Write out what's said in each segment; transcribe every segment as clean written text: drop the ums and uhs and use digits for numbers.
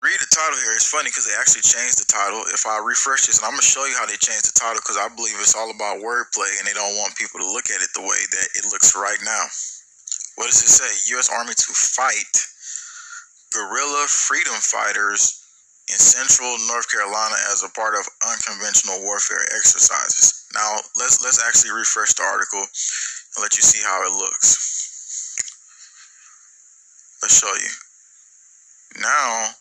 Read the title here. It's funny because they actually changed the title. If I refresh this, and I'm going to show you how they changed the title because I believe it's all about wordplay and they don't want people to look at it the way that it looks right now. What does it say? U.S. Army to fight guerrilla freedom fighters in central North Carolina as a part of unconventional warfare exercises. Now, let's actually refresh the article and let you see how it looks. Let's show you. Now,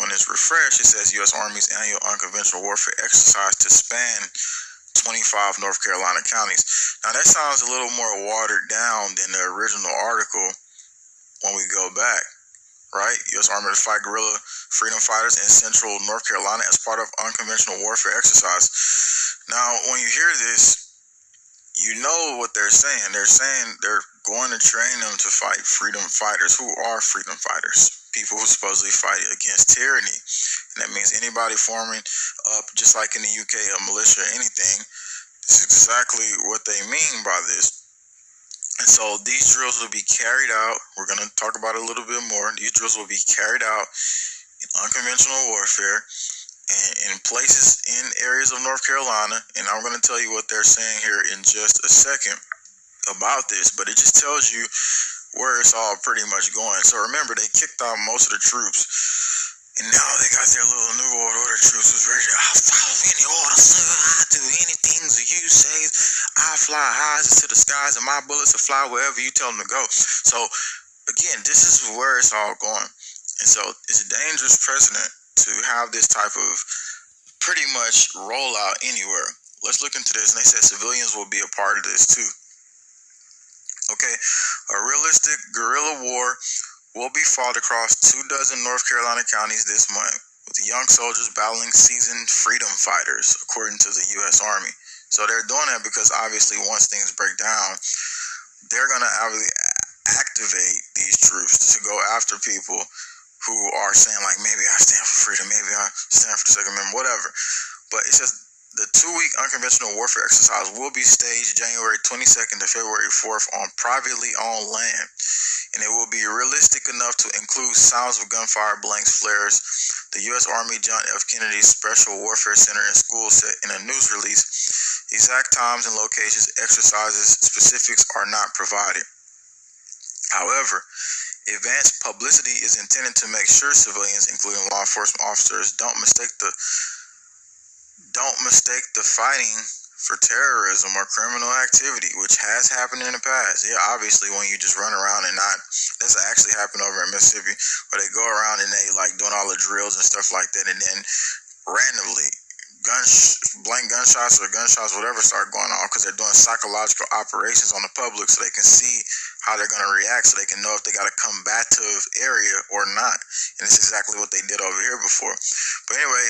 when it's refreshed, it says U.S. Army's annual unconventional warfare exercise to span 25 North Carolina counties. Now, that sounds a little more watered down than the original article when we go back, right? U.S. Army to fight guerrilla freedom fighters in central North Carolina as part of unconventional warfare exercise. Now, when you hear this, you know what they're saying. They're saying they're going to train them to fight freedom fighters. Who are freedom fighters? People who supposedly fight against tyranny. And that means anybody forming up, just like in the UK, a militia or anything. This is exactly what they mean by this. And so these drills will be carried out. We're going to talk about it a little bit more. These drills will be carried out in unconventional warfare and in places in areas of North Carolina. And I'm going to tell you what they're saying here in just a second about this. But it just tells you where it's all pretty much going. So remember, they kicked out most of the troops, and now they got their little new world order troops who's ready to, I'll follow any order, sir. I do anything that you say. I fly high to the skies, and my bullets will fly wherever you tell them to go. So again, this is where it's all going. And so it's a dangerous precedent to have this type of pretty much rollout anywhere. Let's look into this. And they said civilians will be a part of this too. Okay, a realistic guerrilla war will be fought across 24 North Carolina counties this month, with the young soldiers battling seasoned freedom fighters, according to the U.S. Army. So they're doing that because obviously once things break down, they're going to activate these troops to go after people who are saying, like, maybe I stand for freedom, maybe I stand for the Second Amendment, whatever. But it says the 2-week unconventional warfare exercise will be staged January 22nd to February 4th on privately owned land, and it will be realistic enough to include sounds of gunfire, blanks, flares. The U.S. Army John F. Kennedy Special Warfare Center and School said in a news release, exact times and locations, exercises, specifics are not provided. However, advanced publicity is intended to make sure civilians, including law enforcement officers, don't mistake the fighting for terrorism or criminal activity, which has happened in the past. Yeah, obviously when you just run around and not, this actually happened over in Mississippi, where they go around and they like doing all the drills and stuff like that, and then randomly blank gunshots or gunshots, whatever, start going on because they're doing psychological operations on the public so they can see how they're going to react, so they can know if they got a combative area or not. And it's exactly what they did over here before. But anyway,